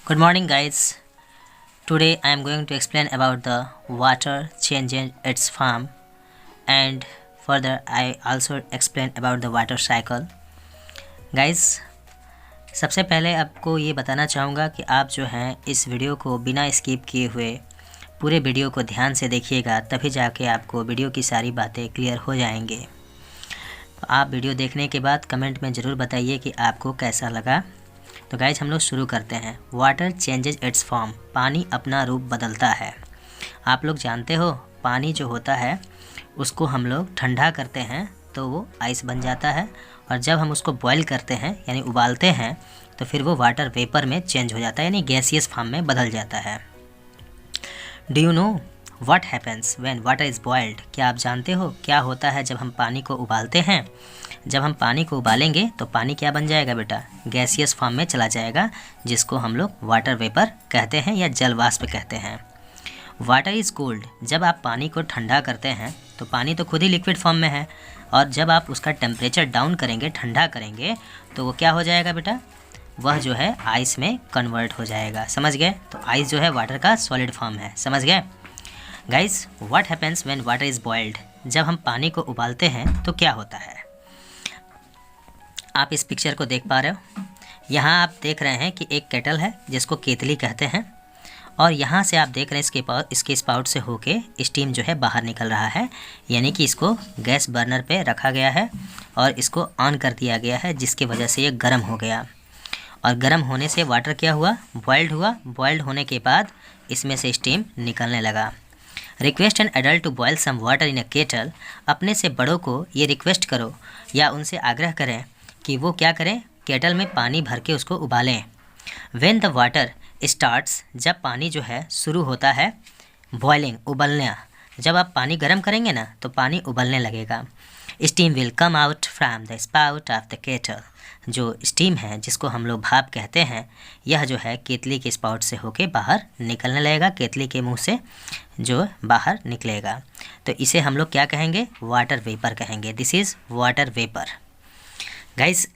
Good morning, guys. Today I am going to explain about the water changing its form, and further I also explain about the water cycle. Guys, सबसे पहले आपको ये बताना चाहूँगा कि आप जो हैं इस वीडियो को बिना स्किप किए हुए पूरे वीडियो को ध्यान से देखिएगा, तभी जाके आपको वीडियो की सारी बातें क्लियर हो जाएंगे। तो आप वीडियो देखने के बाद कमेंट में ज़रूर बताइए कि आपको कैसा लगा। तो गाइज हम लोग शुरू करते हैं। वाटर चेंजेज इट्स फॉर्म, पानी अपना रूप बदलता है। आप लोग जानते हो पानी जो होता है उसको हम लोग ठंडा करते हैं तो वो आइस बन जाता है, और जब हम उसको बॉयल करते हैं यानी उबालते हैं तो फिर वो वाटर वेपर में चेंज हो जाता है, यानी गैसियस फॉर्म में बदल जाता है। Do you know what happens when water is boiled? क्या आप जानते हो क्या होता है जब हम पानी को उबालते हैं? जब हम पानी को उबालेंगे तो पानी क्या बन जाएगा बेटा? गैसियस फॉर्म में चला जाएगा, जिसको हम लोग वाटर वेपर कहते हैं या जल वाष्प कहते हैं। वाटर इज़ कूल्ड, जब आप पानी को ठंडा करते हैं तो पानी तो खुद ही लिक्विड फॉर्म में है, और जब आप उसका टेम्परेचर डाउन करेंगे, ठंडा करेंगे, तो वो क्या हो जाएगा बेटा? वह जो है आइस में कन्वर्ट हो जाएगा। समझ गए? तो आइस जो है वाटर का सॉलिड फॉर्म है। समझ गए guys? What happens when water is boiled? जब हम पानी को उबालते हैं तो क्या होता है? आप इस पिक्चर को देख पा रहे हो। यहाँ आप देख रहे हैं कि एक केटल है जिसको केतली कहते हैं, और यहाँ से आप देख रहे हैं इसके स्पाउट से होके स्टीम जो है बाहर निकल रहा है, यानी कि इसको गैस बर्नर पे रखा गया है और इसको ऑन कर दिया गया है, जिसकी वजह से ये गर्म हो गया। और गर्म होने से वाटर क्या हुआ? बॉइल्ड हुआ। बॉइल्ड होने के बाद इसमें से स्टीम निकलने लगा। Request an adult to boil some water in a kettle, अपने से बड़ों को ये रिक्वेस्ट करो या उनसे आग्रह करें कि वो क्या करें? केटल में पानी भर के उसको उबालें। व्हेन द वाटर स्टार्ट्स, जब पानी जो है शुरू होता है बॉइलिंग, उबलना, जब आप पानी गर्म करेंगे ना तो पानी उबलने लगेगा। Steam will come out from the spout of the kettle, जो स्टीम है जिसको हम लोग भाप कहते हैं, यह जो है केतली के स्पाउट से होके बाहर निकलने लगेगा, केतली के मुंह से जो बाहर निकलेगा। तो इसे हम लोग क्या कहेंगे? वाटर वेपर कहेंगे। This is water vapour. Guys,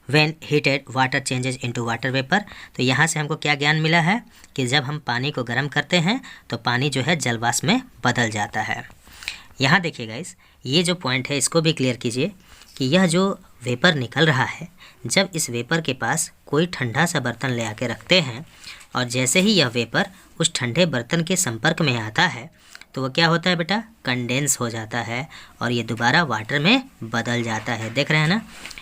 when heated water changes into water vapour, तो यहाँ से हमको क्या ज्ञान मिला है कि जब हम पानी को गर्म करते हैं तो पानी जो है जलवाष्प में बदल जाता है। यहाँ देखिए गाइस, ये जो पॉइंट है इसको भी क्लियर कीजिए कि यह जो वेपर निकल रहा है, जब इस वेपर के पास कोई ठंडा सा बर्तन ले आके रखते हैं और जैसे ही यह वेपर उस ठंडे बर्तन के संपर्क में आता है तो वो क्या होता है बेटा? कंडेंस हो जाता है और ये दोबारा वाटर में बदल जाता है। देख रहे हैं ना,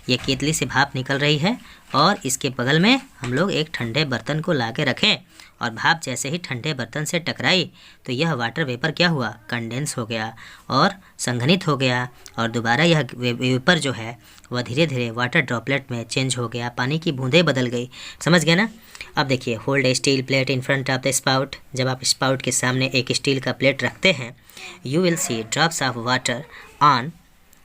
ये केतली से भाप निकल रही है और इसके बगल में हम लोग एक ठंडे बर्तन को ला के रखें, और भाप जैसे ही ठंडे बर्तन से टकराई तो यह वाटर वेपर क्या हुआ? कंडेंस हो गया और संघनित हो गया, और दोबारा यह वेपर जो है वह धीरे धीरे वाटर ड्रॉपलेट में चेंज हो गया, पानी की बूंदें बदल गई। समझ गए ना? अब देखिए, hold a steel plate in front of the spout, जब आप स्पाउट के सामने एक स्टील का प्लेट रखते हैं, you will see drops of water on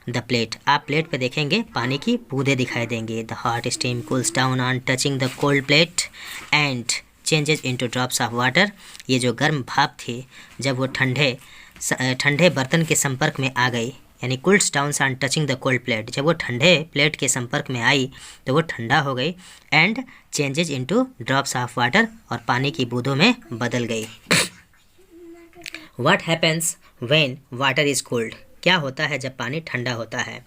the plate, आप प्लेट पे देखेंगे पानी की बूंदें दिखाई देंगी। The hot steam cools down on touching the cold plate and changes into drops of water, ये जो गर्म भाप थी जब वो ठंडे बर्तन के संपर्क में आ गई, यानी cools down on touching the cold plate, जब वो ठंडे प्लेट के संपर्क में आई तो वो ठंडा हो गई, and changes into drops of water, और पानी की बूंदों में बदल गई। What happens when water is cold? क्या होता है जब पानी ठंडा होता है?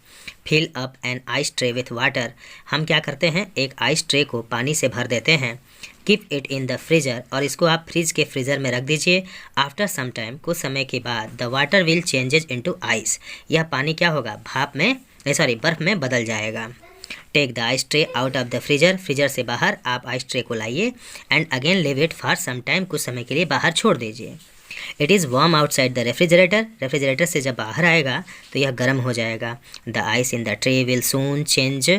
Fill up an ice tray with water, हम क्या करते हैं? एक आइस ट्रे को पानी से भर देते हैं। Keep it in the freezer, और इसको आप फ्रिज के फ्रीज़र में रख दीजिए। आफ्टर सम टाइम, कुछ समय के बाद, the water will changes into ice, यह पानी क्या होगा? बर्फ़ में बदल जाएगा। Take the ice tray out of the freezer, freezer से बाहर आप आइस ट्रे को लाइए, and again leave it for some time, कुछ समय के लिए बाहर छोड़ दीजिए। It is warm outside the refrigerator, refrigerator से जब बाहर आएगा तो यह गर्म हो जाएगा। The ice in the tray will soon change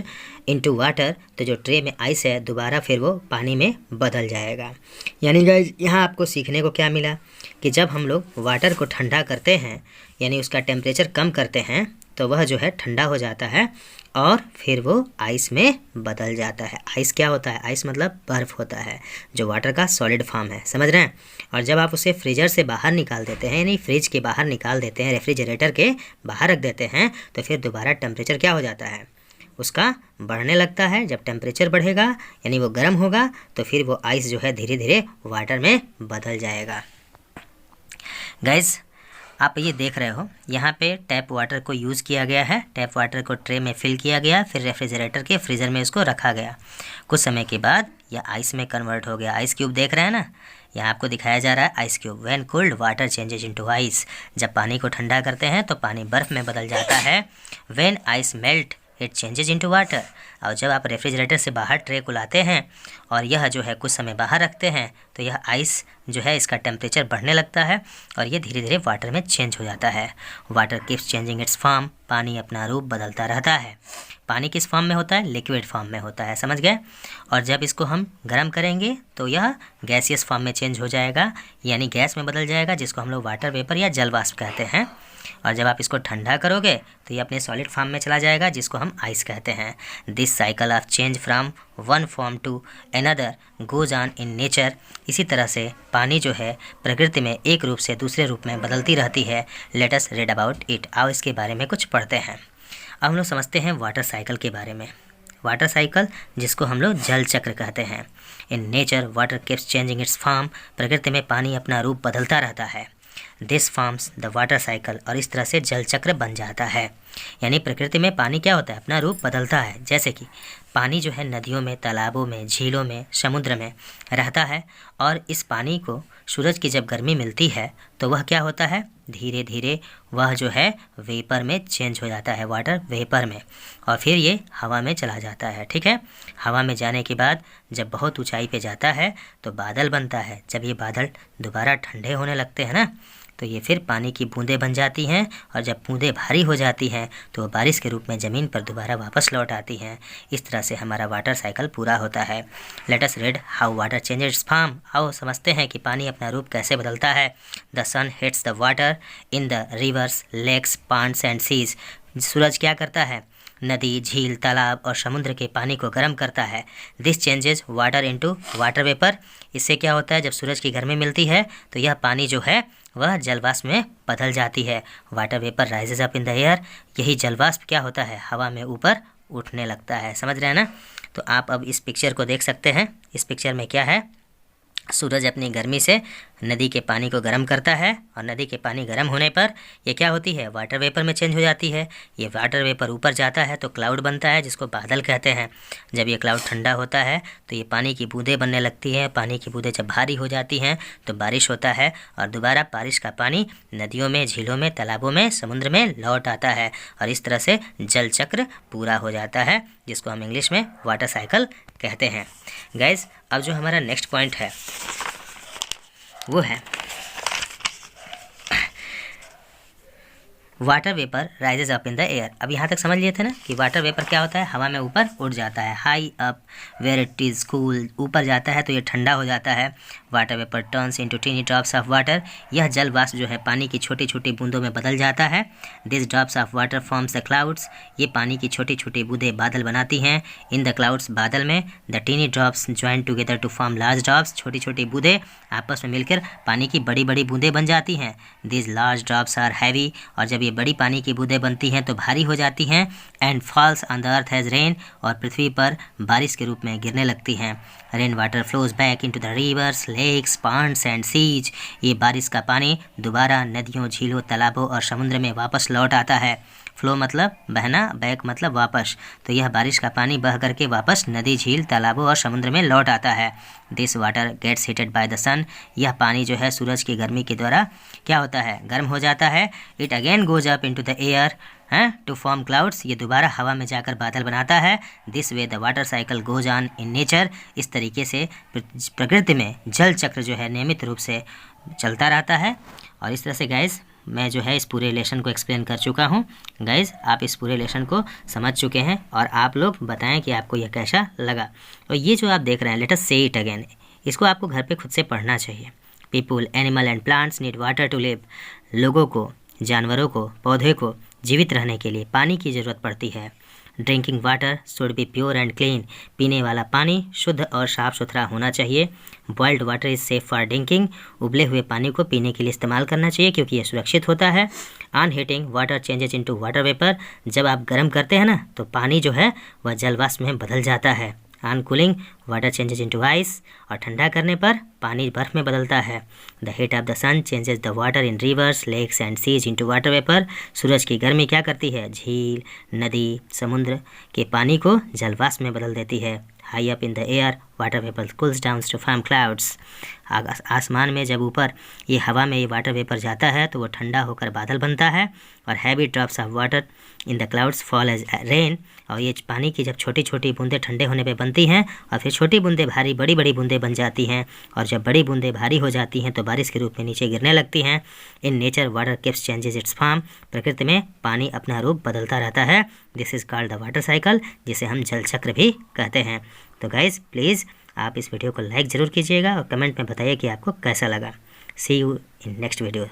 into water, तो जो ट्रे में आइस है दोबारा फिर वो पानी में बदल जाएगा। यानी गाइस, यहाँ आपको सीखने को क्या मिला कि जब हम लोग वाटर को ठंडा करते हैं, यानी उसका टेम्परेचर कम करते हैं, तो वह जो है ठंडा हो जाता है और फिर वो आइस में बदल जाता है। आइस क्या होता है? आइस मतलब बर्फ़ होता है, जो वाटर का सॉलिड फॉर्म है। समझ रहे हैं? और जब आप उसे फ्रीजर से बाहर निकाल देते हैं, यानी फ्रिज के बाहर निकाल देते हैं, रेफ्रिजरेटर के बाहर रख देते हैं, तो फिर दोबारा टेम्परेचर क्या हो जाता है? उसका बढ़ने लगता है। जब टेम्परेचर बढ़ेगा यानी वो गर्म होगा तो फिर वो आइस जो है धीरे धीरे वाटर में बदल जाएगा। गाइस आप ये देख रहे हो यहाँ पे टैप वाटर को यूज़ किया गया है। टैप वाटर को ट्रे में फिल किया गया, फिर रेफ्रिजरेटर के फ्रीज़र में इसको रखा गया। कुछ समय के बाद यह आइस में कन्वर्ट हो गया। आइस क्यूब देख रहे हैं ना, यहाँ आपको दिखाया जा रहा है ice cube. When cold water changes into ice, जब पानी को ठंडा करते हैं तो पानी बर्फ़ में बदल जाता है। When ice melt it changes into water, और जब आप रेफ्रिजरेटर से बाहर ट्रे को लाते हैं और यह जो है कुछ समय बाहर रखते हैं तो यह आइस जो है इसका टेम्परेचर बढ़ने लगता है और ये धीरे धीरे वाटर में चेंज हो जाता है। Water keeps changing it's form, पानी अपना रूप बदलता रहता है। पानी किस फॉर्म में होता है? लिक्विड फॉर्म में होता है, समझ गए। और जब इसको हम गर्म करेंगे तो यह गैसियस फॉर्म में चेंज हो जाएगा, यानी गैस में बदल जाएगा, जिसको हम लोग वाटर वेपर या जल वाष्प कहते हैं। और जब आप इसको ठंडा करोगे तो ये अपने सॉलिड फॉर्म में चला जाएगा, जिसको हम आइस कहते हैं। This cycle of change from one form to another goes on in nature. इसी तरह से पानी जो है प्रकृति में एक रूप से दूसरे रूप में बदलती रहती है। Let us read about it. आओ इसके बारे में कुछ पढ़ते हैं। अब हम लोग समझते हैं वाटर साइकिल के बारे में। वाटर साइकिल जिसको हम लोग जल चक्र कहते हैं। In nature water keeps changing it's form, प्रकृति में पानी अपना रूप बदलता रहता है। This forms the water cycle, और इस तरह से जल चक्र बन जाता है। यानी प्रकृति में पानी क्या होता है? अपना रूप बदलता है। जैसे कि पानी जो है नदियों में, तालाबों में, झीलों में, समुद्र में रहता है, और इस पानी को सूरज की जब गर्मी मिलती है तो वह क्या होता है? धीरे धीरे वह जो है वेपर में चेंज हो जाता है, वाटर वेपर में, और फिर ये हवा में चला जाता है। ठीक है, हवा में जाने के बाद जब बहुत ऊंचाई पे जाता है तो बादल बनता है। जब ये बादल दोबारा ठंडे होने लगते हैं ना, तो ये फिर पानी की बूंदें बन जाती हैं, और जब बूंदें भारी हो जाती हैं तो बारिश के रूप में ज़मीन पर दोबारा वापस लौट आती हैं। इस तरह से हमारा वाटर साइकिल पूरा होता है। Let us read how water changes form. आओ समझते हैं कि पानी अपना रूप कैसे बदलता है। The sun hits the water in the rivers, lakes, ponds and seas. सूरज क्या करता है? नदी, झील, तालाब और समुद्र के पानी को गर्म करता है। This changes water into water vapour. इससे क्या होता है? जब सूरज की गर्मी मिलती है तो यह पानी जो है वह जलवाष्प में बदल जाती है। Water vapour rises up in the air. यही जलवाष्प क्या होता है? हवा में ऊपर उठने लगता है। समझ रहे हैं ना? तो आप अब इस पिक्चर को देख सकते हैं। इस पिक्चर में क्या है? सूरज अपनी गर्मी से नदी के पानी को गर्म करता है, और नदी के पानी गर्म होने पर ये क्या होती है? वाटर वेपर में चेंज हो जाती है। ये वाटर वेपर ऊपर जाता है तो क्लाउड बनता है, जिसको बादल कहते हैं। जब ये क्लाउड ठंडा होता है तो ये पानी की बूंदें बनने लगती हैं। पानी की बूंदें जब भारी हो जाती हैं तो बारिश होता है, और दोबारा बारिश का पानी नदियों में, झीलों में, तालाबों में, समुद्र में लौट आता है, और इस तरह से जल चक्र पूरा हो जाता है, जिसको हम इंग्लिश में वाटर साइकिल कहते हैं। गाइज अब जो हमारा नेक्स्ट पॉइंट है वो है water vapour rises up in the air. अब यहाँ तक समझ लिए थे ना कि वाटर वेपर क्या होता है? हवा में ऊपर उड़ जाता है। High up where it is cool, ऊपर जाता है तो ये ठंडा हो जाता है। Water vapour turns into tiny drops of water. यह जल वाष्प जो है पानी की छोटी छोटी बूंदों में बदल जाता है। This drops of water forms the clouds. ये पानी की छोटी छोटी बूंदें बादल बनाती हैं। इन द क्लाउड्स, बादल में। The tiny drops join together to form large drops. छोटी छोटी बूंदें आपस में मिलकर पानी की बड़ी बड़ी बूंदें बन जाती हैं। This large drops are heavy. और जब ये बड़ी पानी की बूंदें बनती हैं तो भारी हो जाती हैं। And falls on the earth has rain. और पृथ्वी पर बारिश के रूप में गिरने लगती हैं। Rain water flows back into the rivers, lakes, ponds and seas. ये बारिश का पानी दोबारा नदियों, झीलों, तालाबों और समुद्र में वापस लौट आता है। फ्लो मतलब बहना, बैक मतलब वापस। तो यह बारिश का पानी बह करके वापस नदी, झील, तालाबों और समुद्र में लौट आता है। This water gets heated by the sun. यह पानी जो है सूरज की गर्मी के द्वारा क्या होता है? गर्म हो जाता है। It again goes up into the air to form clouds. ये दोबारा हवा में जाकर बादल बनाता है। This way the water cycle goes on in nature. इस तरीके से प्रकृति में जल चक्र जो है नियमित रूप से चलता रहता है। और इस तरह से गाइज मैं जो है इस पूरे रिलेशन को एक्सप्लेन कर चुका हूँ। गाइज आप इस पूरे रिलेशन को समझ चुके हैं, और आप लोग बताएं कि आपको यह कैसा लगा। और ये जो आप देख रहे हैं, लेट अस से इट अगेन, इसको आपको घर पे खुद से पढ़ना चाहिए। People, animal and plants need water to live. लोगों को, जानवरों को, पौधे को जीवित रहने के लिए पानी की ज़रूरत पड़ती है। Drinking water should be pure and clean, पीने वाला पानी शुद्ध और साफ़ सुथरा होना चाहिए। Boiled water is safe for drinking, उबले हुए पानी को पीने के लिए इस्तेमाल करना चाहिए क्योंकि यह सुरक्षित होता है। On heating water changes into water vapour, जब आप गर्म करते हैं ना तो पानी जो है वह जलवाष्प में बदल जाता है। On cooling water changes into ice, और ठंडा करने पर पानी बर्फ में बदलता है। The heat of the sun changes the water in rivers lakes and seas into water vapour, सूरज की गर्मी क्या करती है, झील, नदी, समुद्र के पानी को जलवाष्प में बदल देती है। High up in the air water vapour cools down to form clouds, आसमान में जब ऊपर ये हवा में ये वाटर वेपर जाता है तो वो ठंडा होकर बादल बनता है। और heavy drops of water in the clouds fall as rain, और ये पानी की जब छोटी छोटी बूंदें ठंडे होने पे बनती हैं और फिर छोटी बूंदें भारी बड़ी बड़ी बूंदें बन जाती हैं, और जब बड़ी बूंदें भारी हो जाती हैं तो बारिश के रूप में नीचे गिरने लगती हैं। In nature water keeps changes it's form, प्रकृति में पानी अपना रूप बदलता रहता है। This is called the water cycle, जिसे हम जल चक्र भी कहते हैं। तो गाइज़ प्लीज़ आप इस वीडियो को लाइक ज़रूर कीजिएगा और कमेंट में बताइए कि आपको कैसा लगा। सी यू इन नेक्स्ट वीडियो।